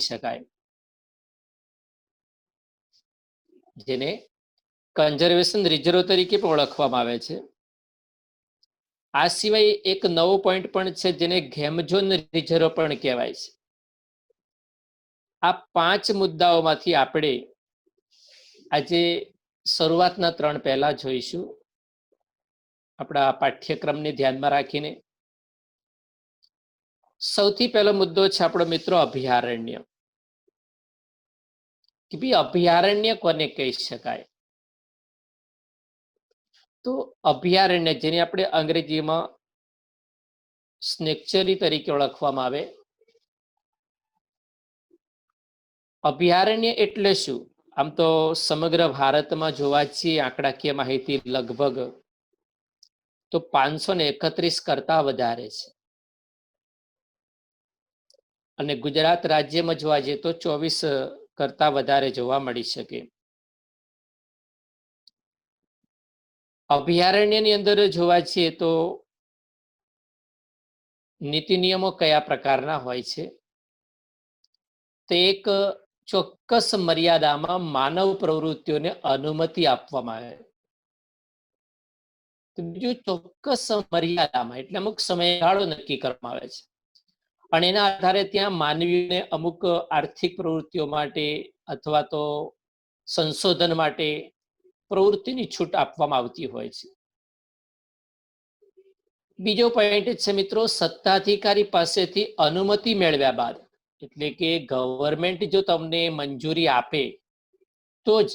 શકાય, જેને conservation reserve તરીકે પણ ઓળખવામાં આવે છે. આ સિવાય એક નવો પોઈન્ટ પણ છે જેને ગેમ ઝોન રિઝર્વ પણ કહેવાય છે. આ 5 મુદ્દાઓમાંથી આપણે આજે શરૂઆતના 3 પહેલા જોઈશું આપણા પાઠ્યક્રમને ધ્યાનમાં રાખીને. સૌથી પહેલો મુદ્દો છે આપણો મિત્રો અભયારણ્ય. કે ભાઈ અભયારણ્ય કોને કહી શકાય? તો અભયારણ્ય, જેને આપણે અંગ્રેજીમાં સ્નેક્ચરી તરીકે ઓળખવામાં આવે, અભયારણ્ય એટલે શું? આમ તો સમગ્ર ભારતમાં જોવા છીએ આંકડાકીય માહિતી લગભગ તો 531 કરતા વધારે છે, અને ગુજરાત રાજ્યમાં જોવા જઈએ તો 24 કરતા વધારે જોવા મળી શકે. અભયારણ્યની અંદર જોવા છીએ તો નીતિ નિયમો કયા પ્રકારના હોય છે? તે એક ચોક્કસ મર્યાદામાં માનવ પ્રવૃત્તિઓને અનુમતિ આપવામાં આવે. તો બીજું ચોક્કસ મર્યાદામાં એટલે અમુક સમયગાળો નક્કી કરવામાં આવે છે, અને એના આધારે ત્યાં માનવીને અમુક આર્થિક પ્રવૃત્તિઓ માટે અથવા તો સંશોધન માટે પ્રવૃત્તિની છૂટ આપવામાં આવતી હોય છે. બીજો પોઈન્ટ છે મિત્રો, સત્તાધિકારી પાસેથી અનુમતિ મેળવ્યા બાદ, એટલે કે ગવર્મેન્ટ જો તમને મંજૂરી આપે તો જ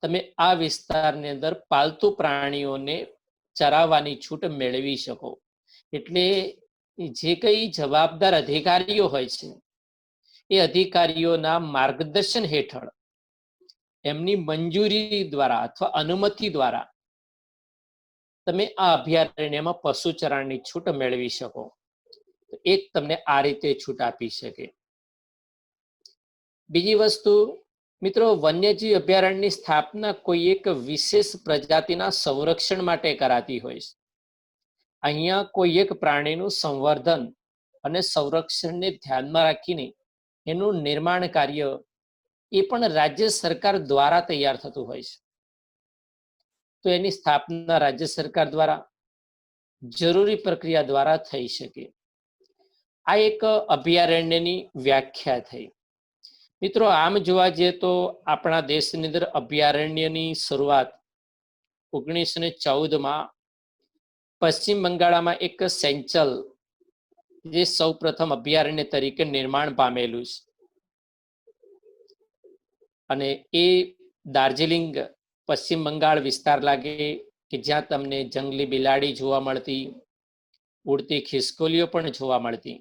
તમે આ વિસ્તારની અંદર પાલતુ પ્રાણીઓને ચરાવવાની છૂટ મેળવી શકો. એટલે જે કઈ જવાબદાર અધિકારીઓ હોય છે એ અધિકારીઓના માર્ગદર્શન હેઠળ એમની મંજૂરી દ્વારા અથવા અનુમતિ દ્વારા તમે આ અભયારણ્યમાં પશુ ચરણની છૂટ મેળવી શકો. એક તમને આ રીતે છૂટ આપી શકે. બીજી વસ્તુ મિત્રો, વન્યજીવ અભયારણ્યની સ્થાપના કોઈ એક વિશેષ પ્રજાતિના સંરક્ષણ માટે કરાતી હોય છે. અહીંયા કોઈ એક પ્રાણીનું સંવર્ધન અને સંરક્ષણને ધ્યાનમાં રાખીને એનું નિર્માણ કાર્ય એ પણ રાજ્ય સરકાર દ્વારા તૈયાર થતું હોય છે. તો એની સ્થાપના રાજ્ય સરકાર દ્વારા જરૂરી પ્રક્રિયા દ્વારા થઈ શકે. આ એક અભયારણ્યની વ્યાખ્યા થઈ. મિત્રો, આમ જોવા જઈએ તો આપણા દેશની અંદર અભયારણ્યની શરૂઆત 1914માં પશ્ચિમ બંગાળમાં એક સેન્ચલ, જે સૌ પ્રથમ અભયારણ્ય તરીકે નિર્માણ પામેલું છે, અને એ દાર્જિલિંગ પશ્ચિમ બંગાળ વિસ્તાર લાગે કે જ્યાં તમને જંગલી બિલાડી જોવા મળતી, ઉડતી ખિસકોલીઓ પણ જોવા મળતી.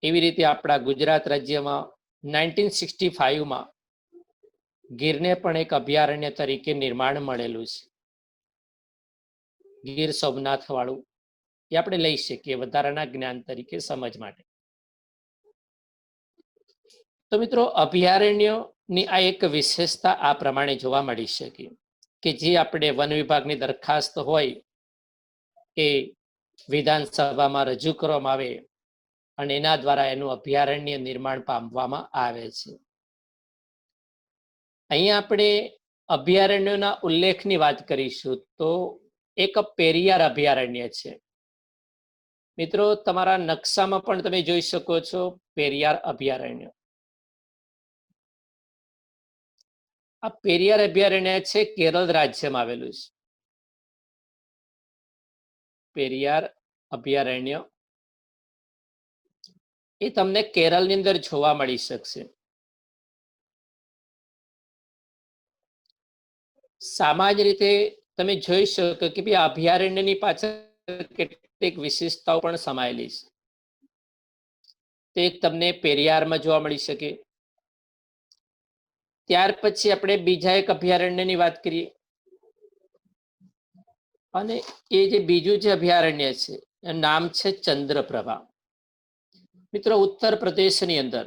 એવી રીતે આપણા ગુજરાત રાજ્યમાં 1965માં ગીરને પણ એક અભયારણ્ય તરીકે નિર્માણ મળેલું છે, ગીર સોમનાથ વાળું. એ આપણે લઈ શકીએ વધારાના જ્ઞાન તરીકે સમજ માટે. તો મિત્રો, અભયારણ્યની આ એક વિશેષતા આ પ્રમાણે જોવા મળી શકે કે જે આપણે વન વિભાગની દરખાસ્ત હોય એ વિધાનસભામાં રજૂ કરવામાં આવે અને એના દ્વારા એનું અભયારણ્ય નિર્માણ પામવામાં આવે છે. અહીંયા આપણે અભયારણ્યોના ઉલ્લેખની વાત કરીશું તો એક પેરિયાર અભયારણ્ય છે. મિત્રો, તમારા નકશામાં પણ તમે જોઈ શકો છો પેરિયાર અભયારણ્ય. આ પેરિયાર અભયારણ્ય છે કેરળ રાજ્યમાં આવેલું છે. પેરિયાર અભયારણ્ય એ તમને કેરળની અંદર જોવા મળી શકશે. સામાન્ય રીતે તમે જોઈ શકો કે ભાઈ અભયારણ્યની પાછળ કેટલીક વિશેષતાઓ પણ સમાયેલી છે. તે તમને પેરિયારમાં જોવા મળી શકે. ત્યાર પછી આપણે બીજા એક અભયારણ્યની વાત કરીએ, અને એ જે બીજું જે અભયારણ્ય છે એનું નામ છે ચંદ્રપ્રભા. મિત્રો, ઉત્તર પ્રદેશની અંદર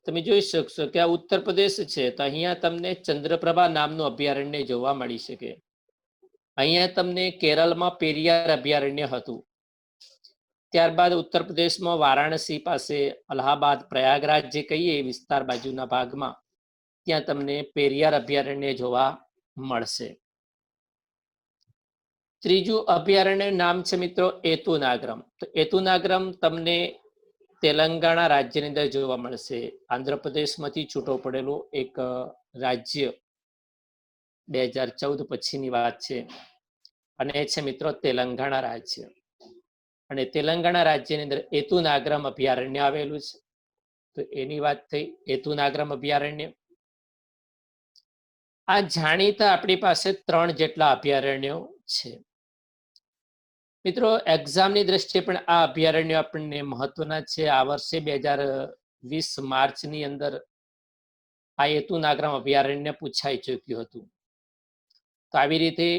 તમે જોઈ શકશો કે આ ઉત્તર પ્રદેશ છે, તો અહીંયા તમને ચંદ્રપ્રભા નામનું અભયારણ્ય જોવા મળી શકે. અહીંયા તમને કેરળમાં પેરિયાર અભયારણ્ય હતું, ત્યારબાદ ઉત્તર પ્રદેશમાં વારાણસી પાસે અલ્હાબાદ પ્રયાગરાજ જે કહીએ એ વિસ્તાર બાજુના ભાગમાં ત્યાં તમને પેરિયાર અભયારણ્ય જોવા મળશે. ત્રીજું અભયારણ્ય નામ છે મિત્રો એતુનાગ્રમ. તો એતુનાગ્રમ તમને તેલંગાણા રાજ્યની અંદર જોવા મળશે. આંધ્રપ્રદેશમાંથી છૂટો પડેલું એક રાજ્ય 2014 પછીની વાત છે અને એ છે મિત્રો તેલંગાણા રાજ્ય. અને તેલંગાણા રાજ્યની અંદર એતુનાગ્રમ અભયારણ્ય આવેલું છે. તો એની વાત થઈ એતુનાગ્રમ અભયારણ્ય. આ જાણીતા આપણી પાસે 3 જેટલા અભયારણ્યો છે. મિત્રો એક્ઝામની દ્રષ્ટિએ પણ આ અભયારણ્યો આપણને મહત્વના છે. આ વર્ષે 2020 માર્ચની અંદર આ એતુનાગ્રમ અભયારણ્ય પૂછાઈ ચૂક્યું હતું. તો આવી રીતે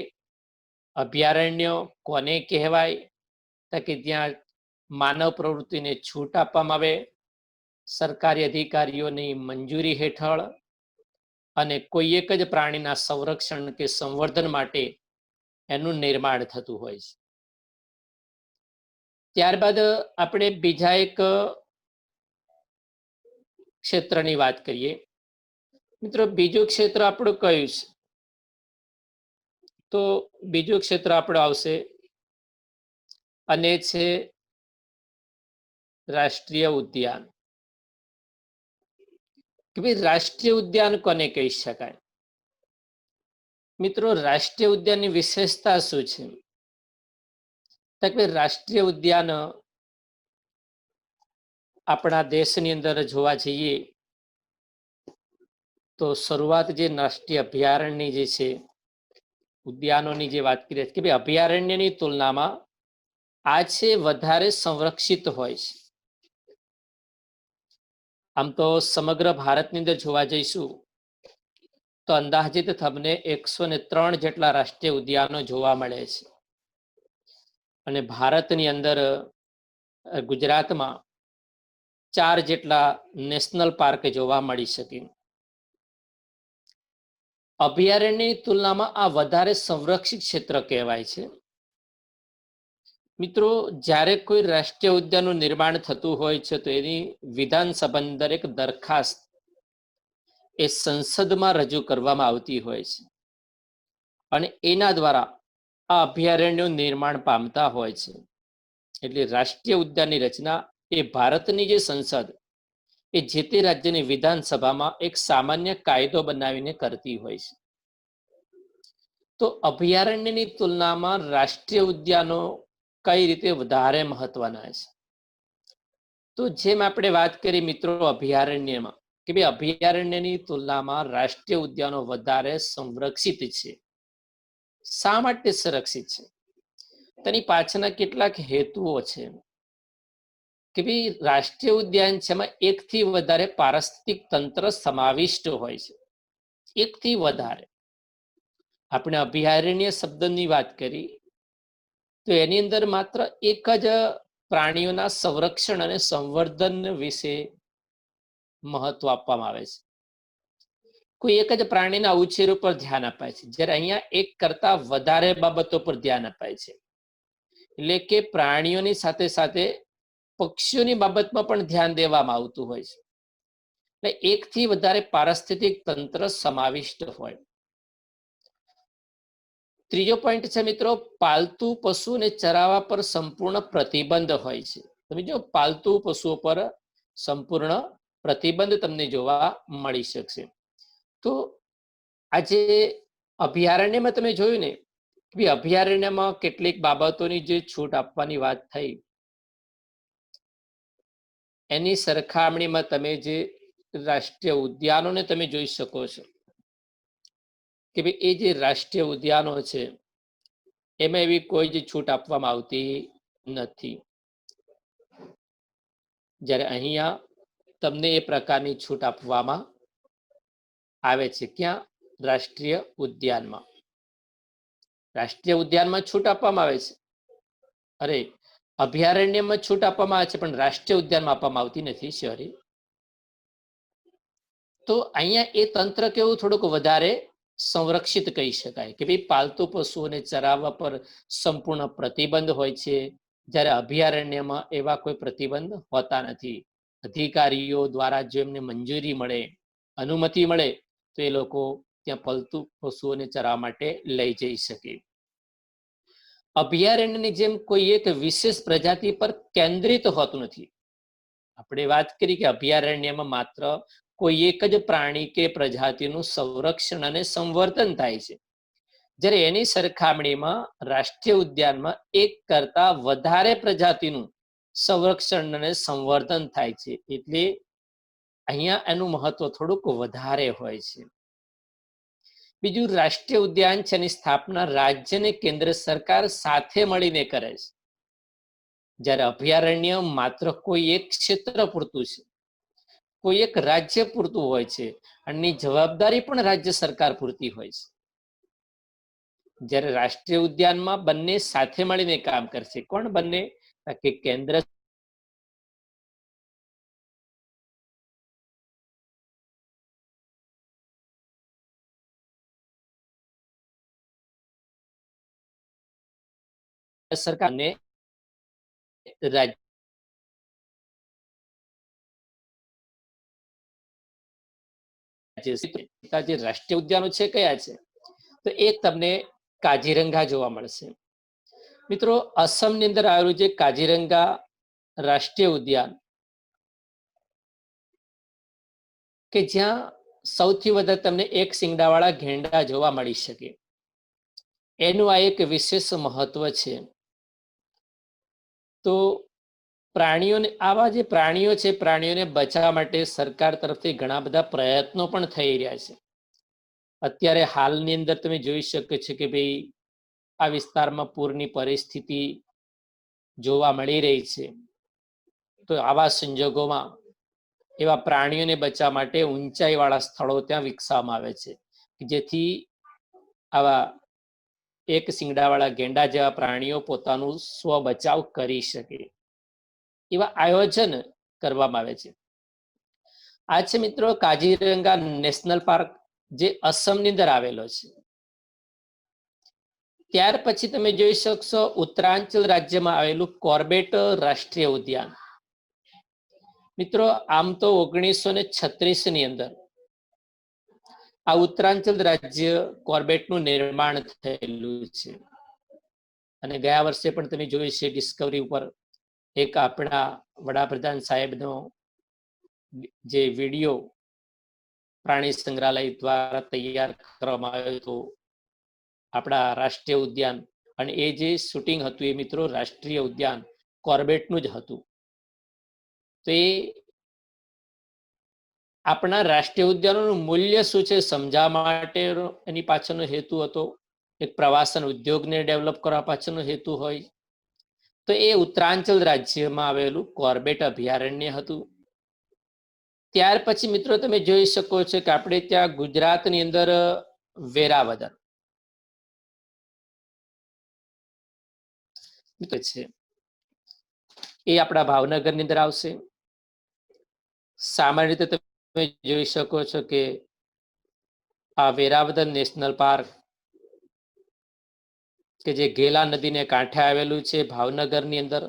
અભયારણ્યો કોને કહેવાય કે જ્યાં માનવ પ્રવૃત્તિને છૂટ આપવામાં આવે, સરકારી અધિકારીઓની મંજૂરી હેઠળ અને કોઈ એક જ પ્રાણીના સંરક્ષણ કે સંવર્ધન માટે એનું નિર્માણ થતું હોય છે. ત્યારબાદ આપણે બીજા એક ક્ષેત્રની વાત કરીએ. મિત્રો બીજું ક્ષેત્ર આપણું કયું છે? તો બીજું ક્ષેત્ર આપણું આવશે અને છે રાષ્ટ્રીય ઉદ્યાન. કે ભાઈ રાષ્ટ્રીય ઉદ્યાન કોને કહી શકાય? મિત્રો રાષ્ટ્રીય ઉદ્યાનની વિશેષતા શું છે? રાષ્ટ્રીય ઉદ્યાન આપણા દેશની અંદર જોવા જઈએ તો શરૂઆત જે રાષ્ટ્રીય અભયારણ્યની જે છે, ઉદ્યાનોની જે વાત કરીએ કે ભાઈ અભયારણ્યની તુલનામાં આ છે વધારે સંરક્ષિત હોય છે. આમ તો સમગ્ર ભારતની અંદર જોવા જઈશું તો અંદાજિત તમને 103 જેટલા રાષ્ટ્રીય ઉદ્યાનો જોવા મળે છે. અને ભારતની અંદર ગુજરાતમાં 4 જેટલા નેશનલ પાર્ક જોવા મળી શકે. અભયારણ્યની તુલનામાં આ વધારે સંરક્ષિત ક્ષેત્ર કહેવાય છે. મિત્રો જ્યારે કોઈ રાષ્ટ્રીય ઉદ્યાનનું નિર્માણ થતું હોય છે તો એની વિધાનસભાની અંદર એક દરખાસ્ત એ સંસદમાં રજૂ કરવામાં આવતી હોય છે અને એના દ્વારા આ અભયારણ્યો નિર્માણ પામતા હોય છે. એટલે રાષ્ટ્રીય ઉદ્યાનની રચના એ ભારતની જે સંસદ એ જે તે રાજ્યની વિધાનસભામાં એક સામાન્ય કાયદો બનાવીને કરતી હોય છે. તો અભયારણ્યની તુલનામાં રાષ્ટ્રીય ઉદ્યાનો કઈ રીતે વધારે મહત્વના છે? તો જેમ આપણે વાત કરી મિત્રો અભયારણ્યમાં કે ભાઈ અભયારણ્યની તુલનામાં રાષ્ટ્રીય ઉદ્યાનો વધારે સંરક્ષિત છે. શા માટે સંરક્ષિત છે? તેની પાછળના કેટલાક હેતુઓ છે કે ભાઈ રાષ્ટ્રીય ઉદ્યાન છે એમાં એકથી વધારે પારિસ્થિતિક તંત્ર સમાવિષ્ટ હોય છે. એકથી વધારે. આપણે અભયારણ્ય શબ્દની વાત કરી તો એની અંદર માત્ર એક જ પ્રાણીઓના સંરક્ષણ અને સંવર્ધન વિશે મહત્વ આપવામાં આવે છે. કોઈ એક જ પ્રાણીના ઉછેર ઉપર ધ્યાન અપાય છે, જ્યારે અહીંયા એક કરતા વધારે બાબતો પર ધ્યાન અપાય છે. એટલે કે પ્રાણીઓની સાથે સાથે પક્ષીઓની બાબતમાં પણ ધ્યાન દેવામાં આવતું હોય છે. એટલે એકથી વધારે પારિસ્થિતિક તંત્ર સમાવિષ્ટ હોય. ત્રીજો પોઈન્ટ છે મિત્રો પાલતુ પશુને ચરાવવા પર સંપૂર્ણ પ્રતિબંધ હોય છે. તમે જો પાલતુ પશુઓ પર સંપૂર્ણ પ્રતિબંધ તમને જોવા મળી શકશે. તો આજે અભયારણ્યમાં તમે જોયું ને કે અભયારણ્યમાં કેટલીક બાબતોની જે છૂટ આપવાની વાત થઈ એની સરખામણીમાં તમે જે રાષ્ટ્રીય ઉદ્યાનોને તમે જોઈ શકો છો કે ભાઈ એ જે રાષ્ટ્રીય ઉદ્યાનો છે એમાં એવી કોઈ જ છૂટ આપવામાં આવતી નથી. જ્યારે અહીંયા તમને એ પ્રકારની છૂટ આપવામાં આવે છે. ક્યાં? રાષ્ટ્રીય ઉદ્યાનમાં. રાષ્ટ્રીય ઉદ્યાનમાં છૂટ આપવામાં આવે છે, અરે અભયારણ્યમાં છૂટ આપવામાં આવે છે પણ રાષ્ટ્રીય ઉદ્યાનમાં આપવામાં આવતી નથી. શહેરી તો અહીંયા એ તંત્ર કેવું થોડુંક વધારે સંરક્ષિત કહી શકાય કે ભાઈ પાલતુ પશુઓને ચરાવવા પર સંપૂર્ણ પ્રતિબંધ હોય છે. જ્યારે અભયારણ્યમાં એવા કોઈ પ્રતિબંધ હોતા નથી. અધિકારીઓ દ્વારા જો એમને મંજૂરી મળે, અનુમતિ મળે, તો એ લોકો ત્યાં પલતુ પશુઓને ચરાવવા માટે લઈ જઈ શકે. અભયારણ્યની જેમ કોઈ એક વિશેષ પ્રજાતિ પર કેન્દ્રિત હોતું નથી. આપણે વાત કરી કે અભયારણ્યમાં માત્ર કોઈ એક જ પ્રાણી કે પ્રજાતિનું સંરક્ષણ અને સંવર્ધન થાય છે, જ્યારે એની સરખામણીમાં રાષ્ટ્રીય ઉદ્યાનમાં એક કરતા વધારે પ્રજાતિનું સંરક્ષણ અને સંવર્ધન થાય છે. એટલે અહીંયા એનું મહત્વ થોડુંક વધારે હોય છે. બીજું, રાષ્ટ્રીય ઉદ્યાન છે એની સ્થાપના રાજ્ય અને કેન્દ્ર સરકાર સાથે મળીને કરે છે, જ્યારે અભયારણ્ય માત્ર કોઈ એક ક્ષેત્ર પૂરતું છે, કોઈ એક રાજ્ય પૂરતું હોય છે, અને જવાબદારી પણ રાજ્ય સરકાર પૂરતી હોય છે. જ્યારે રાષ્ટ્રીય ઉદ્યાનમાં બંને સાથે મળીને કામ કરશે. કોણ બંને? કે કેન્દ્ર સરકાર અને રાજ્ય જે રાષ્ટ્રીય ઉદ્યાનો છે કયા છે? તો એક તમને કાજીરંગા જોવા મળશે. મિત્રો, અસમની અંદર આવેલું છે કાજીરંગા રાષ્ટ્રીય ઉદ્યાન, કે જ્યાં સૌથી વધારે તમને એક શિંગડાવાળા ઘેંડા જોવા મળી શકે. એનું આ એક વિશેષ મહત્વ છે. તો પ્રાણીઓને, આવા જે પ્રાણીઓ છે, પ્રાણીઓને બચાવવા માટે સરકાર તરફથી ઘણા બધા પ્રયત્નો પણ થઈ રહ્યા છે. અત્યારે હાલની અંદર તમે જોઈ શકો છો કે ભાઈ આ વિસ્તારમાં પૂરની પરિસ્થિતિ જોવા મળી રહી છે. તો આવા સંજોગોમાં એવા પ્રાણીઓને બચાવવા માટે ઊંચાઈવાળા સ્થળો ત્યાં વિકસાવવામાં આવે છે, જેથી આવા એક શિંગડાવાળા ગેંડા જેવા પ્રાણીઓ પોતાનું સ્વ બચાવ કરી શકે. એવા આયોજન કરવામાં આવે છે. આ છે મિત્રો કાજીરંગા નેશનલ પાર્ક, જે અસમની અંદર આવેલો છે. ત્યાર પછી તમે જોઈ શકશો ઉત્તરાંચલ રાજ્યમાં આવેલું કોર્બેટ રાષ્ટ્રીય ઉદ્યાન. મિત્રો, આમ તો 1936 ની અંદર આ ઉત્તરાંચલ રાજ્ય કોર્બેટનું નિર્માણ થયેલું છે, અને ગયા વર્ષે પણ તમે જોઈ છે ડિસ્કવરી ઉપર એક આપણા વડાપ્રધાન સાહેબનો જે વિડીયો પ્રાણી સંગ્રહાલય દ્વારા તૈયાર કરવામાં આવ્યો હતો આપણા રાષ્ટ્રીય ઉદ્યાન, અને એ જે શૂટિંગ હતું એ મિત્રો રાષ્ટ્રીય ઉદ્યાન કોર્બેટનું જ હતું. તો એ આપણા રાષ્ટ્રીય ઉદ્યાનોનું મૂલ્ય શું છે સમજાવવા માટે એની પાછળનો હેતુ હતો. એક પ્રવાસન ઉદ્યોગને ડેવલપ કરવા પાછળનો હેતુ હોય. તો એ ઉત્તરાંચલ રાજ્યમાં આવેલું કોર્બેટ અભયારણ્ય હતું. ત્યાર પછી મિત્રો તમે જોઈ શકો છો કે આપણે ત્યાં ગુજરાતની અંદર વેરાવદર છે, એ આપણા ભાવનગરની અંદર આવશે. સામાન્ય રીતે તમે જોઈ શકો છો કે આ વેરાવદર નેશનલ પાર્ક, કે જે ગેલા નદીને કાંઠે આવેલું છે ભાવનગરની અંદર.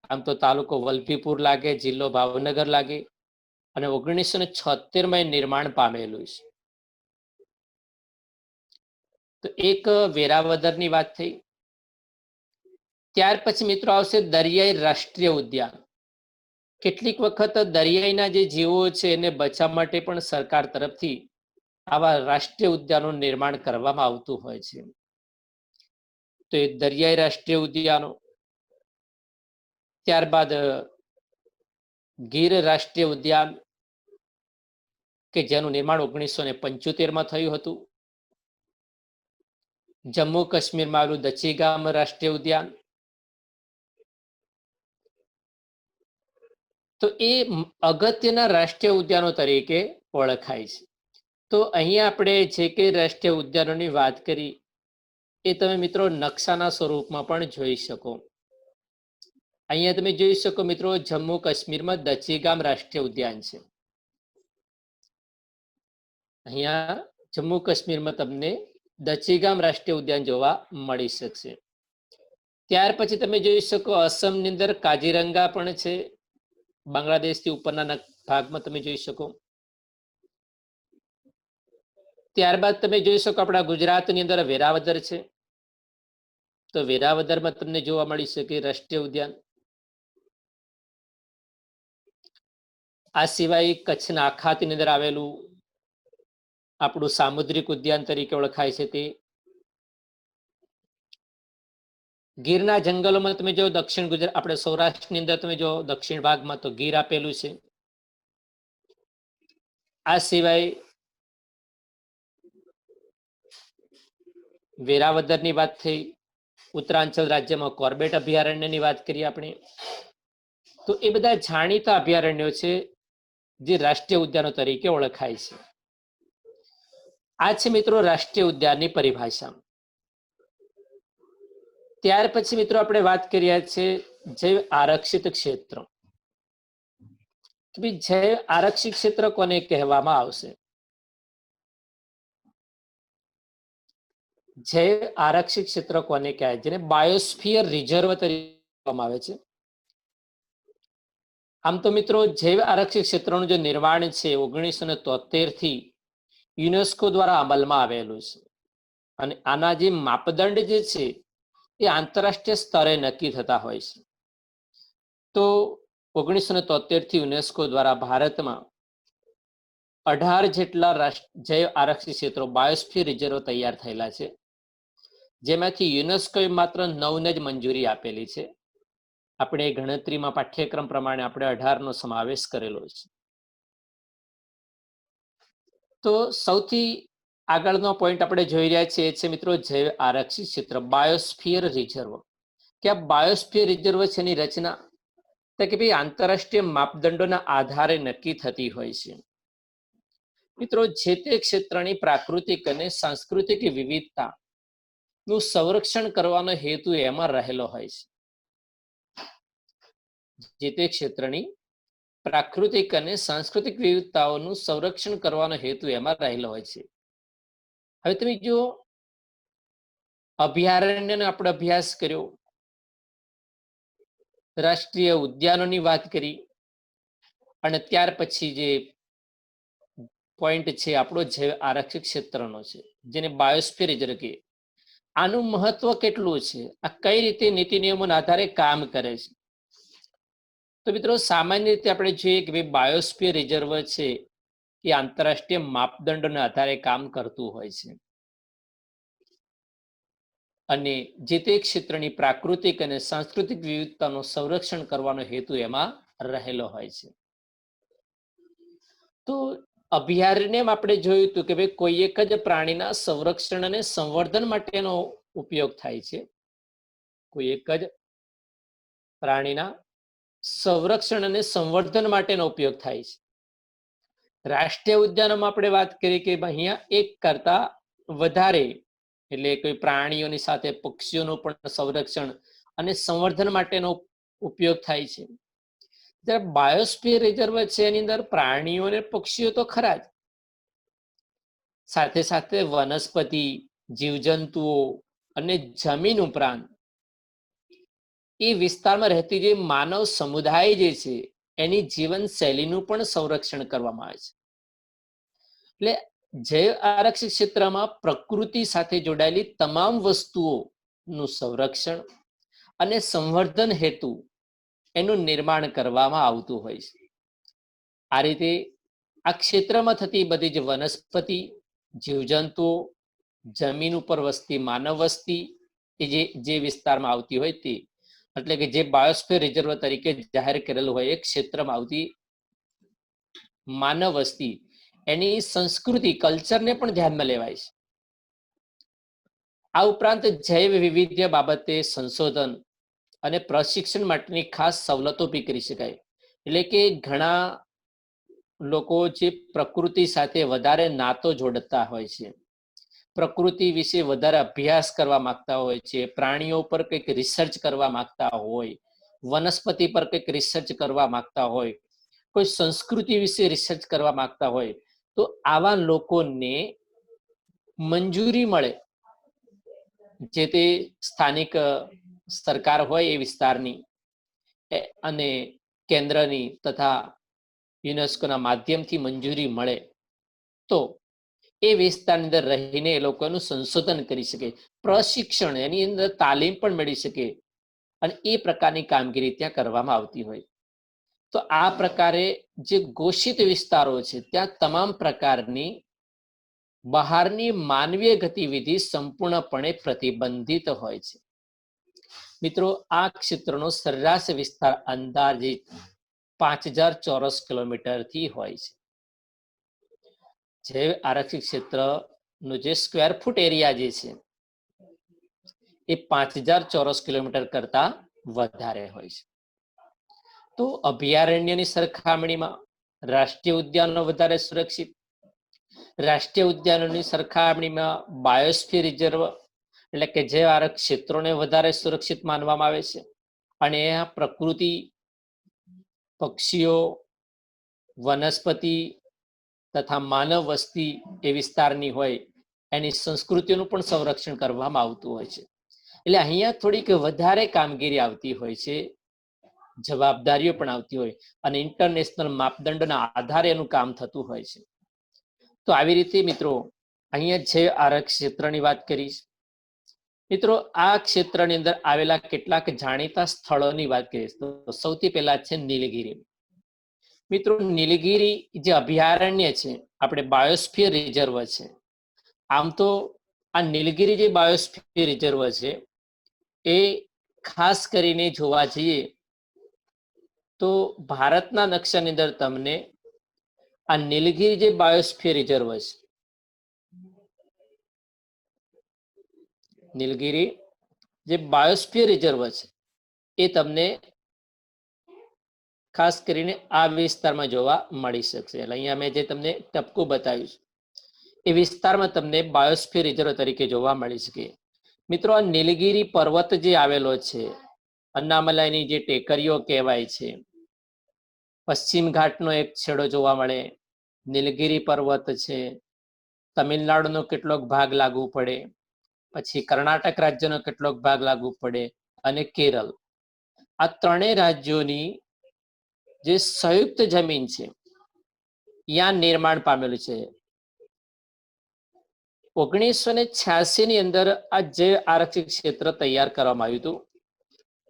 આમ તો તાલુકો વલભીપુર લાગે, જિલ્લો ભાવનગર લાગે, અને 1976માં નિર્માણ પામેલું છે. તો એક વેરાવદરની વાત થઈ. ત્યાર પછી મિત્રો આવશે દરિયાઈ રાષ્ટ્રીય ઉદ્યાન. કેટલીક વખત દરિયાઈના જે જીવો છે એને બચાવવા માટે પણ સરકાર તરફથી આવા રાષ્ટ્રીય ઉદ્યાનોનું નિર્માણ કરવામાં આવતું હોય છે. તો એ દરિયાઈ રાષ્ટ્રીય ઉદ્યાનો. ત્યારબાદ ગીર રાષ્ટ્રીય ઉદ્યાન, કે જેનું નિર્માણ 1975માં થયું હતું. જમ્મુ કાશ્મીરમાં આવેલું દચીગામ રાષ્ટ્રીય ઉદ્યાન. તો એ અગત્યના રાષ્ટ્રીય ઉદ્યાનો તરીકે ઓળખાય છે. તો અહીંયા આપણે જે કે રાષ્ટ્રીય ઉદ્યાનોની વાત કરી એ તમે મિત્રો નકશાના સ્વરૂપમાં પણ જોઈ શકો. અહીંયા તમે જોઈ શકો મિત્રો, જમ્મુ કાશ્મીરમાં દચીગામ રાષ્ટ્રીય ઉદ્યાન છે. અહીંયા જમ્મુ કાશ્મીરમાં તમને દચીગામ રાષ્ટ્રીય ઉદ્યાન જોવા મળી શકશે. ત્યાર પછી તમે જોઈ શકો અસમની અંદર કાજીરંગા પણ છે, બાંગ્લાદેશથી ઉપરના ભાગમાં તમે જોઈ શકો. ત્યારબાદ તમે જોઈ શકો આપણા ગુજરાતની અંદર વેરાવદર છે, તો વેરાવદરમાં તમને જોવા મળી શકે રાષ્ટ્રીય ઉદ્યાન. આ સિવાય કચ્છના આખાતીની અંદર આવેલું આપણું સામુદ્રિક ઉદ્યાન તરીકે ઓળખાય છે તે. ગીરના જંગલોમાં તમે જો દક્ષિણ ગુજરાત આપણે સૌરાષ્ટ્રની અંદર તમે જો દક્ષિણ ભાગમાં તો ગીર આપેલું છે. આ સિવાય વેરાવદરની વાત થઈ, ઉત્તરાંચલ રાજ્યમાં કોર્બેટ અભયારણ્યની વાત કરીએ આપણે, તો એ બધા જાણીતા અભયારણ્યો છે જે રાષ્ટ્રીય ઉદ્યાનો તરીકે ઓળખાય છે. આ છે મિત્રો રાષ્ટ્રીય ઉદ્યાનની પરિભાષા. ત્યાર પછી મિત્રો આપણે વાત કરીએ છીએ જૈવ આરક્ષિત ક્ષેત્ર. જૈવ આરક્ષિત ક્ષેત્ર કોને કહેવામાં આવશે? જૈવ આરક્ષિત ક્ષેત્ર કોને કહેવાય? જેને બાયોસ્ફિયર રિઝર્વ તરીકે કહેવામાં આવે છે. આમ તો મિત્રો જૈવ આરક્ષિત ક્ષેત્રનું જે નિર્માણ છે 1973 થી યુનેસ્કો દ્વારા અમલમાં આવેલું છે, અને આના જે માપદંડ જે છે એ આંતરરાષ્ટ્રીય સ્તરે નક્કી થતા હોય છે. તો 1973 થી યુનેસ્કો દ્વારા ભારતમાં 18 જેટલા જૈવ આરક્ષિત ક્ષેત્રો બાયોસ્ફિયર રિઝર્વ તૈયાર થયેલા છે, જેમાંથી યુનેસ્કોએ માત્ર 9ને જ મંજૂરી આપેલી છે. આપણે ગણતરીમાં પાઠ્યક્રમ પ્રમાણે આપણે 18નો સમાવેશ કરેલો છે. તો સૌથી આગળનો પોઈન્ટ આપણે જોઈ રહ્યા છીએ છે મિત્રો જૈવ આરક્ષિત ક્ષેત્ર બાયોસ્ફિયર રિઝર્વ. કે આ બાયોસ્ફિયર રિઝર્વ છે એની રચના કે ભાઈ આંતરરાષ્ટ્રીય માપદંડોના આધારે નક્કી થતી હોય છે. મિત્રો જે તે ક્ષેત્રની પ્રાકૃતિક અને સાંસ્કૃતિક વિવિધતા નું સંરક્ષણ કરવાનો હેતુ એમાં રહેલો હોય છે. જે તે ક્ષેત્રની પ્રાકૃતિક અને સાંસ્કૃતિક વિવિધતાઓનું સંરક્ષણ કરવાનો હેતુ એમાં રહેલો હોય છે. હવે તમે જો અભયારણ્યનો આપણે અભ્યાસ કર્યો, રાષ્ટ્રીય ઉદ્યાનોની વાત કરી, અને ત્યાર પછી જે પોઈન્ટ છે આપણો જૈવ આરક્ષિત ક્ષેત્રનો છે જેને બાયોસ્ફિયર રિઝર્વ કહે, આનું મહત્વ કેટલું છે, આ કઈ રીતે નીતિ નિયમોના આધારે કામ કરે છે? તો મિત્રો સામાન્ય રીતે આપણે જોઈએ કે ભાઈ બાયોસ્ફિયર રિઝર્વ છે એ આંતરરાષ્ટ્રીય માપદંડોના આધારે કામ કરતું હોય છે, અને જે તે ક્ષેત્રની પ્રાકૃતિક અને સાંસ્કૃતિક વિવિધતાનું સંરક્ષણ કરવાનો હેતુ એમાં રહેલો હોય છે. તો અભયારણ્યમાં આપણે જોયું હતું કે ભાઈ કોઈ એક જ પ્રાણીના સંરક્ષણ અને સંવર્ધન માટેનો ઉપયોગ થાય છે. કોઈ એક જ પ્રાણીના સંરક્ષણ અને સંવર્ધન માટેનો ઉપયોગ થાય છે. રાષ્ટ્રીય ઉદ્યાનોમાં આપણે વાત કરી કે અહીંયા એક કરતા વધારે, એટલે કોઈ પ્રાણીઓની સાથે પક્ષીઓનું પણ સંરક્ષણ અને સંવર્ધન માટેનો ઉપયોગ થાય છે. જ્યારે બાયોસ્ફિયર રિઝર્વ છે એની અંદર પ્રાણીઓ અને પક્ષીઓ તો ખરા જ, સાથે સાથે વનસ્પતિ, જીવજંતુઓ અને જમીન ઉપરાંત એ વિસ્તારમાં રહેતી જે માનવ સમુદાય જે છે એની જીવનશૈલીનું પણ સંરક્ષણ કરવામાં આવે છે. એટલે જૈવ આરક્ષિત ક્ષેત્રમાં પ્રકૃતિ સાથે જોડાયેલી તમામ વસ્તુઓનું સંરક્ષણ અને સંવર્ધન હેતુ એનું નિર્માણ કરવામાં આવતું હોય છે. આ રીતે આ ક્ષેત્રમાં થતી બધી જ વનસ્પતિ, જીવજંતુઓ, જમીન ઉપર વસતી માનવ વસ્તી એ જે વિસ્તારમાં આવતી હોય તે, એટલે કે જે બાયોસ્ફિયર રિઝર્વ તરીકે જાહેર કરેલું હોય એ ક્ષેત્રમાં આવતી માનવ વસ્તી, એની સંસ્કૃતિ, કલ્ચરને પણ ધ્યાનમાં લેવાય છે. આ ઉપરાંત જૈવ વિવિધ્ય બાબતે સંશોધન અને પ્રશિક્ષણ માટેની ખાસ સવલતો બી કરી શકાય. એટલે કે ઘણા લોકો જે પ્રકૃતિ સાથે વધારે નાતો જોડતા હોય છે, પ્રકૃતિ વિશે વધારે અભ્યાસ કરવા માંગતા હોય છે, પ્રાણીઓ પર કંઈક રિસર્ચ કરવા માંગતા હોય, વનસ્પતિ પર કંઈક રિસર્ચ કરવા માંગતા હોય, કોઈ સંસ્કૃતિ વિશે રિસર્ચ કરવા માંગતા હોય, તો આવા લોકોને મંજૂરી મળે જે તે સ્થાનિક સરકાર હોય એ વિસ્તારની અને કેન્દ્રની તથા યુનેસ્કોના માધ્યમથી મંજૂરી મળે તો એ વિસ્તારની અંદર રહીને એ લોકોનું સંશોધન કરી શકે, પ્રશિક્ષણ એની અંદર તાલીમ પણ મેળવી શકે અને એ પ્રકારની કામગીરી ત્યાં કરવામાં આવતી હોય. તો આ પ્રકારે જે ઘોષિત વિસ્તારો છે ત્યાં તમામ પ્રકારની બહારની માનવીય ગતિવિધિ સંપૂર્ણપણે પ્રતિબંધિત હોય છે. મિત્રો, આ ક્ષેત્રનો સરેરાશ વિસ્તાર અંદાજિત 5000 ચોરસ કિલોમીટરથી હોય છે. જે આરક્ષિત ક્ષેત્રનો જે સ્ક્વેર ફૂટ એરિયા જે છે એ 5000 ચોરસ કિલોમીટર કરતા વધારે હોય છે. તો અભયારણ્યની સરખામણીમાં રાષ્ટ્રીય ઉદ્યાનો વધારે સુરક્ષિત, રાષ્ટ્રીય ઉદ્યાનોની સરખામણીમાં બાયોસ્ફિયર રિઝર્વ એટલે કે જે આરક્ષિત ક્ષેત્રોને વધારે સુરક્ષિત માનવામાં આવે છે અને આ પ્રકૃતિ, પક્ષીઓ, વનસ્પતિ તથા માનવ વસ્તી એ વિસ્તારની હોય એની સંસ્કૃતિનું પણ સંરક્ષણ કરવામાં આવતું હોય છે. એટલે અહીંયા થોડીક વધારે કામગીરી આવતી હોય છે, જવાબદારીઓ પણ આવતી હોય અને ઇન્ટરનેશનલ માપદંડોના આધારે એનું કામ થતું હોય છે. તો આવી રીતે મિત્રો અહીંયા જે આરક્ષિત ક્ષેત્રની વાત કરીશ. મિત્રો, આ ક્ષેત્રની અંદર આવેલા કેટલાક જાણીતા સ્થળોની વાત કરીશ તો સૌથી પહેલા છે નીલગિરી. મિત્રો, નીલગિરી જે અભયારણ્ય છે આપણે બાયોસ્ફિયર રિઝર્વ છે. આમ તો આ નીલગિરી જે બાયોસ્ફિયર રિઝર્વ છે એ ખાસ કરીને જોવા જઈએ તો ભારતના નકશાની અંદર તમને આ નીલગિરી જે બાયોસ્ફિયર રિઝર્વ છે, નીલગિરી જે બાયોસ્ફિયર રિઝર્વ છે એ તમને ખાસ કરીને આ વિસ્તારમાં જોવા મળી શકશે. એટલે અહીંયા મેં જે તમને ટપકું બતાવ્યું એ વિસ્તારમાં તમને બાયોસ્ફિયર રિઝર્વ તરીકે જોવા મળી શકે. મિત્રો, આ નીલગિરી પર્વત જે આવેલો છે, અન્નામલાઈની જે ટેકરીઓ કહેવાય છે, પશ્ચિમ ઘાટનો એક છેડો જોવા મળે, નીલગિરી પર્વત છે, તમિલનાડુનો કેટલોક ભાગ લાગુ પડે, પછી કર્ણાટક રાજ્યનો કેટલોક ભાગ લાગુ પડે અને કેરળ. આ ત્રણેય રાજ્યોની જે સંયુક્ત જમીન છે ત્યાં નિર્માણ પામેલું છે. 1986 ની અંદર આ જે આરક્ષિત ક્ષેત્ર તૈયાર કરવામાં આવ્યું હતું,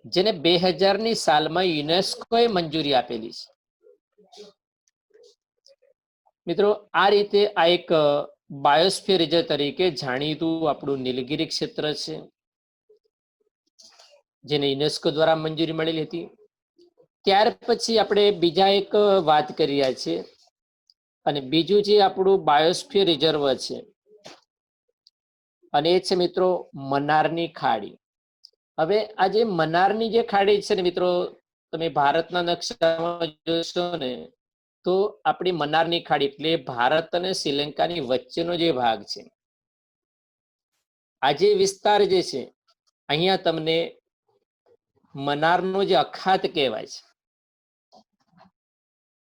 જેને 2000ની સાલમાં યુનેસ્કોએ મંજૂરી આપેલી છે. મિત્રો, આ રીતે આ એક બાયોસ્ફિયર રિઝર્વ તરીકે જાણીતું આપણું નીલગિરી ક્ષેત્ર છે, જેને યુનેસ્કો દ્વારા મંજૂરી મળેલી હતી. ત્યાર પછી આપણે બીજા એક વાત કરી રહ્યા છીએ અને બીજું જે આપણું બાયોસ્ફિયર રિઝર્વ છે અને એ છે મિત્રો મન્નારની ખાડી. હવે આ જે મન્નારની જે ખાડી છે ને મિત્રો, તમે ભારતના નકશામાં જોશો ને તો આપણી મન્નારની ખાડી એટલે ભારત અને શ્રીલંકાની વચ્ચેનો જે ભાગ છે, આ જે વિસ્તાર જે છે અહીંયા તમને મન્નારનો જે અખાત કહેવાય છે.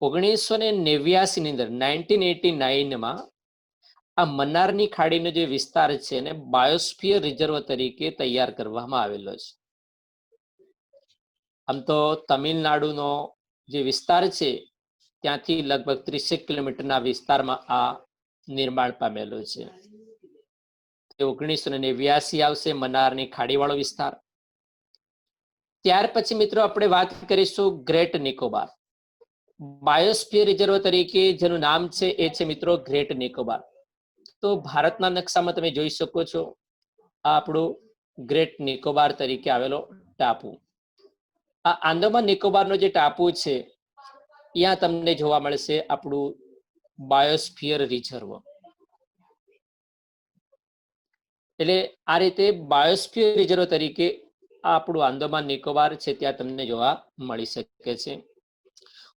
1989 ની અંદર 1989માં આ મન્નારની ખાડીનો જે વિસ્તાર છે એને બાયોસ્ફિયર રિઝર્વ તરીકે તૈયાર કરવામાં આવેલો છે. આમ તો તમિલનાડુનો જે વિસ્તાર છે ત્યાંથી લગભગ 30 કિલોમીટરના વિસ્તારમાં આ નિર્માણ પામેલો છે. 1989 આવશે મન્નારની ખાડીવાળો વિસ્તાર. ત્યાર પછી મિત્રો આપણે વાત કરીશું ગ્રેટ નિકોબાર. બાયોસ્ફિયર રિઝર્વ તરીકે જેનું નામ છે એ છે મિત્રો ગ્રેટ નિકોબાર. તો ભારતના નકશામાં તમે જોઈ શકો છો આ આપણું ગ્રેટ નિકોબાર તરીકે આવેલો ટાપુ. આ આંદામાન નિકોબારનો જે ટાપુ છે ત્યાં તમને જોવા મળશે આપણું બાયોસ્ફિયર રિઝર્વ. એટલે આ રીતે બાયોસ્ફિયર રિઝર્વ તરીકે આ આપણું આંદામાન નિકોબાર છે ત્યાં તમને જોવા મળી શકે છે.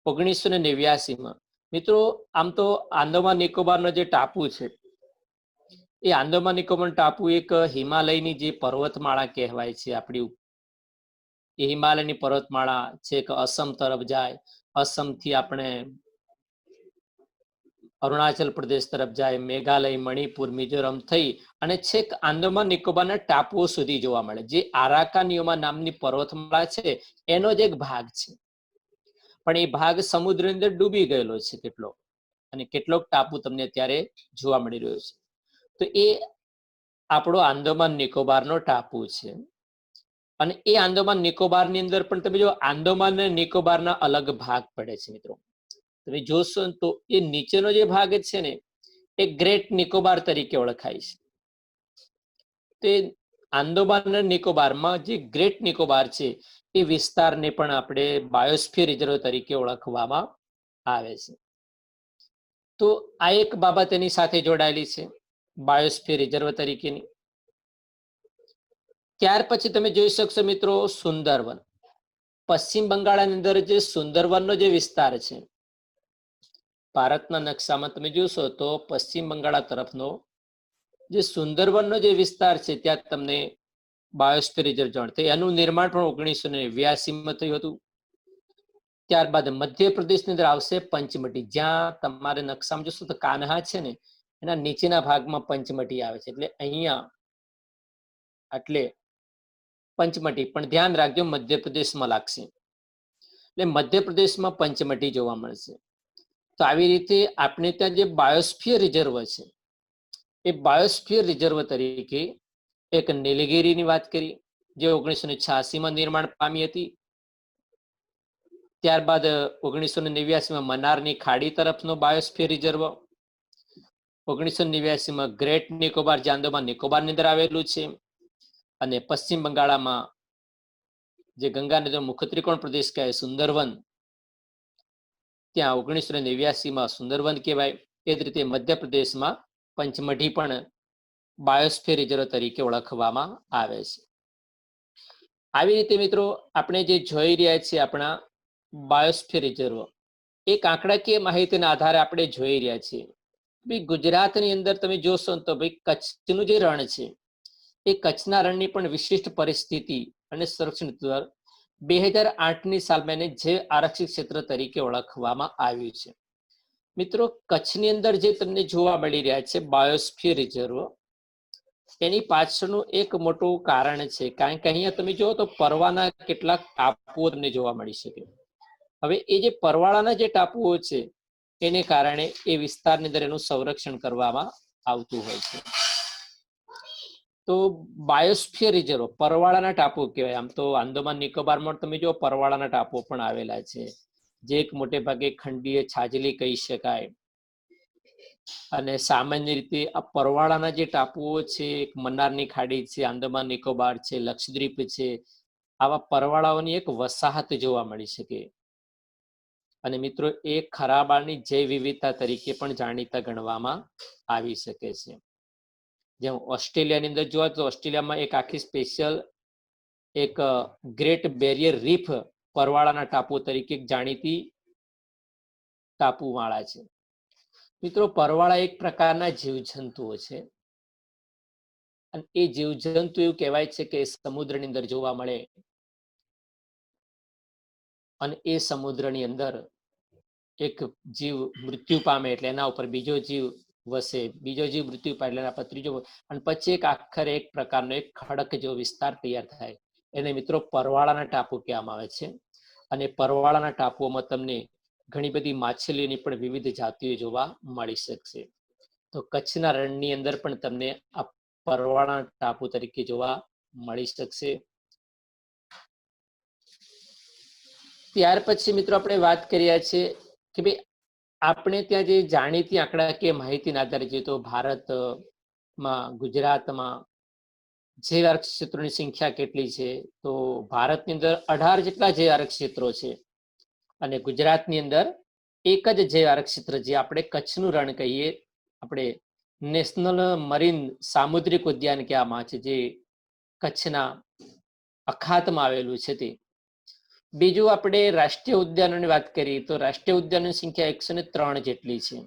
1989માં મિત્રો, આમ તો આંદામાન નિકોબારનો જે ટાપુ છે એ આંદામાન નિકોબાર ટાપુ એક હિમાલયની જે પર્વતમાળા કહેવાય છે આપણી, એ હિમાલયની પર્વતમાળા છે કે અસમ તરફ જાય, અસમથી આપણે અરુણાચલ પ્રદેશ તરફ જાય, મેઘાલય, મણિપુર, મિઝોરમ થઈ અને છેક આંદામાન નિકોબારના ટાપુઓ સુધી જોવા મળે. જે આરાકાનિયોમા નામની પર્વતમાળા છે એનો જ એક ભાગ છે, પણ એ ભાગ સમુદ્રની અંદર ડૂબી ગયેલો છે કેટલો, અને કેટલોક ટાપુ તમને અત્યારે જોવા મળી રહ્યો છે. તો એ આપણો આંદામાન નિકોબારનો ટાપુ છે. અને એ આંદામાન નિકોબારની અંદર પણ તમે જો આંદામાન અને નિકોબારના અલગ ભાગ પડે છે મિત્રો. તમે જોશો તો એ નીચેનો જે ભાગ છે ને એ ગ્રેટ નિકોબાર તરીકે ઓળખાય છે. તે આંદામાન અને નિકોબારમાં જે ગ્રેટ નિકોબાર છે એ વિસ્તારને પણ આપણે બાયોસ્ફિયર રિઝર્વ તરીકે ઓળખવામાં આવે છે. તો આ એક બાબત એની સાથે જોડાયેલી છે બાયોસ્ફિયર રિઝર્વ તરીકેની. ત્યાર પછી તમે જોઈ શકશો મિત્રો સુંદરવન. પશ્ચિમ બંગાળની અંદર જે સુંદરવનનો જે વિસ્તાર છે, ભારતના નકશામાં તમે જોશો તો પશ્ચિમ બંગાળ તરફનો જે સુંદરવનનો જે વિસ્તાર છે ત્યાં તમને બાયોસ્ફિયર રિઝર્વ જોવા મળે. એનું નિર્માણ પણ 1982માં થયું હતું. ત્યારબાદ મધ્યપ્રદેશની અંદર આવશે પંચમટી, જ્યાં તમારે નકશામાં જોશો તો કાન્હા છે ને એના નીચેના ભાગમાં પંચમટી આવે છે. એટલે અહીંયા એટલે પંચમટી, પણ ધ્યાન રાખજો મધ્યપ્રદેશમાં લાગશે, એટલે મધ્યપ્રદેશમાં પંચમટી જોવા મળશે. તો આવી રીતે આપણે ત્યાં જે બાયોસ્ફિયર રિઝર્વ છે એ બાયોસ્ફિયર રિઝર્વ તરીકે એક નીલગિરીની વાત કરી, જે 1986માં નિર્માણ પામી હતી. ત્યારબાદ 1989માં મનારની ખાડી તરફનો બાયોસ્ફિયર રિઝર્વ, 1989માં ગ્રેટ નિકોબાર જે આંદામાન નિકોબારની અંદર આવેલું છે, અને પશ્ચિમ બંગાળમાં જે ગંગા નદીનો મુખ્ય ત્રિકોણ પ્રદેશ કહેવાય સુંદરવન, ત્યાં 1989માં સુંદરવન કહેવાય. એ જ રીતે મધ્યપ્રદેશમાં પંચમઢી પણ બાયોસ્ફિયર રિઝર્વ તરીકે ઓળખવામાં આવે છે. આવી રીતે મિત્રો આપણે જે જોઈ રહ્યા છીએ આપણા બાયોસ્ફિયર રિઝર્વ, એક આંકડાકીય માહિતીના આધારે આપણે જોઈ રહ્યા છીએ. ભાઈ ગુજરાતની અંદર તમે જોશો તો ભાઈ કચ્છનું જે રણ છે એ કચ્છના રણની પણ વિશિષ્ટ પરિસ્થિતિ અને સંરક્ષણ 2008ની સાલમાં એને જૈવ આરક્ષિત ક્ષેત્ર તરીકે ઓળખવામાં આવ્યું છે. મિત્રો કચ્છની અંદર જે તમને જોવા મળી રહ્યા છે બાયોસ્ફિયર રિઝર્વ, એની પાછળનું એક મોટું કારણ છે, કારણ કે અહીંયા તમે જુઓ તો પરવાના કેટલાક ટાપુઓ તમને જોવા મળી શકે. હવે એ જે પરવાળાના જે ટાપુઓ છે એને કારણે એ વિસ્તારની અંદર એનું સંરક્ષણ કરવામાં આવતું હોય છે. તો બાયોસ્ફિયર રિઝર્વ પરવાળાના ટાપુ કહેવાય. આમ તો આંદામાન નિકોબારમાં તમે જો પરવાળાના ટાપુઓ પણ આવેલા છે, જે એક મોટે ભાગે ખંડીય છાજલી કહી શકાય. અને સામાન્ય રીતે આ પરવાળાના જે ટાપુઓ છે, મન્નારની ખાડી છે, આંદામાન નિકોબાર છે, લક્ષદ્વીપ છે, આવા પરવાળાઓની એક વસાહત જોવા મળી શકે. અને મિત્રો એ ખરાબાની જૈવ વિવિધતા તરીકે પણ જાણીતા ગણવામાં આવી શકે છે. જેમ ઓસ્ટ્રેલિયાની અંદર જોવા તો ઓસ્ટ્રેલિયામાં એક આખી સ્પેશિયલ એક ગ્રેટ બેરિયર રીફ પરવાળાના ટાપુ તરીકે જાણીતી ટાપુમાળા છે. મિત્રો પરવાળા એક પ્રકારના જીવજંતુઓ છે, અને એ જીવજંતુ એવું કહેવાય છે કે સમુદ્રની અંદર જોવા મળે, અને એ સમુદ્રની અંદર એક જીવ મૃત્યુ પામે એટલે એના ઉપર બીજો જીવ વસે, બીજો જીવ મૃત્યુ પામે એટલે એના પર ત્રીજો, અને પછી એક આખરે એક પ્રકારનો એક ખડક જેવો વિસ્તાર તૈયાર થાય. એને મિત્રો પરવાળાના ટાપુ કહેવામાં આવે છે. અને પરવાળાના ટાપુઓમાં તમને ઘણી બધી માછલીઓની પણ વિવિધ જાતિઓ જોવા મળી શકશે. તો કચ્છના રણની અંદર પણ તમને આ પરવાળાના ટાપુ તરીકે જોવા મળી શકશે. ત્યાર પછી મિત્રો આપણે વાત કર્યા છે કે ભાઈ આપણે ત્યાં જે જાણીતી આંકડાકીય માહિતીના આધારે જોઈએ તો ભારતમાં ગુજરાતમાં જૈવ આરક્ષિત ક્ષેત્રોની સંખ્યા કેટલી છે, તો ભારતની અંદર 18 જેટલા જૈવ આરક્ષિત ક્ષેત્રો છે, અને ગુજરાતની અંદર એક જ જૈવ આરક્ષિત ક્ષેત્ર જે આપણે કચ્છનું રણ કહીએ, આપણે નેશનલ મરીન સામુદ્રિક ઉદ્યાન કહેવામાં છે, જે કચ્છના અખાતમાં આવેલું છે તે. બીજું આપણે રાષ્ટ્રીય ઉદ્યાનોની વાત કરીએ તો રાષ્ટ્રીય ઉદ્યાનોની સંખ્યા 103 જેટલી છે,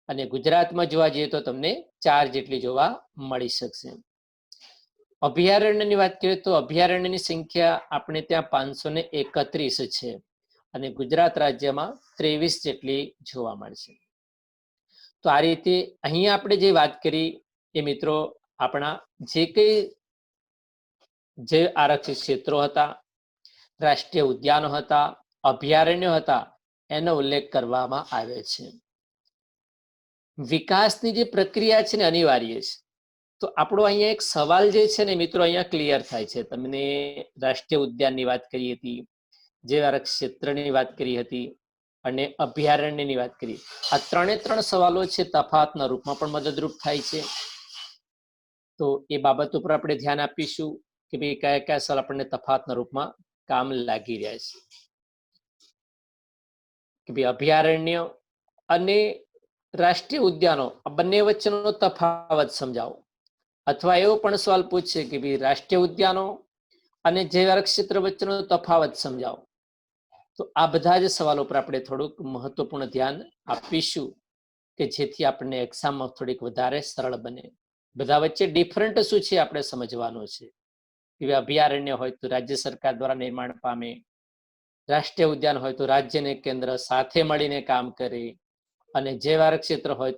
અને ગુજરાતમાં જોવા જઈએ તો તમને 4 જેટલી જોવા મળી શકશે. અભયારણ્યની વાત કરીએ તો અભયારણ્યની સંખ્યા આપણે ત્યાં 531 છે, અને ગુજરાત રાજ્યમાં 23 જેટલી જોવા મળશે. તો આ રીતે અહીંયા આપણે જે વાત કરી એ મિત્રો આપણા જે કઈ જે આરક્ષિત ક્ષેત્રો હતા, રાષ્ટ્રીય ઉદ્યાનો હતા, અભયારણ્યો હતા, એનો ઉલ્લેખ કરવામાં આવે છે. વિકાસની જે પ્રક્રિયા છે ને અનિવાર્ય છે. તો આપણો અહીંયા એક સવાલ જે છે ને મિત્રો અહીંયા ક્લિયર થાય છે. તમને રાષ્ટ્રીય ઉદ્યાનની વાત કરી હતી, જે આરક્ષિત ક્ષેત્રની વાત કરી હતી અને અભયારણ્યની વાત કરી. આ ત્રણ સવાલો છે તફાવતના રૂપમાં પણ મદદરૂપ થાય છે. તો એ બાબત ઉપર આપણે ધ્યાન આપીશું કે ભાઈ કયા કયા સવાલ આપણને તફાવતના રૂપમાં કામ લાગી રહ્યા છે. કે ભાઈ અભયારણ્ય અને રાષ્ટ્રીય ઉદ્યાનો આ બંને વચ્ચેનો તફાવત સમજાવો. અથવા એવો પણ સવાલ પૂછશે કે ભાઈ રાષ્ટ્રીય ઉદ્યાનો અને જૈવ આરક્ષિત ક્ષેત્ર વચ્ચેનો તફાવત સમજાવો. તો આ બધા જ સવાલો પર આપણે થોડુંક મહત્વપૂર્ણ ધ્યાન આપીશું કે જેથી આપણને એક્ઝામમાં થોડીક વધારે સરળ બને. બધા વચ્ચે ડિફરન્ટ શું છે આપણે સમજવાનું છે. કે અભયારણ્ય હોય તો રાજ્ય સરકાર દ્વારા નિર્માણ પામે, રાષ્ટ્રીય ઉદ્યાન હોય તો રાજ્ય અને કેન્દ્ર સાથે મળીને કામ કરે, અને જૈવ આરક્ષિત ક્ષેત્ર હોય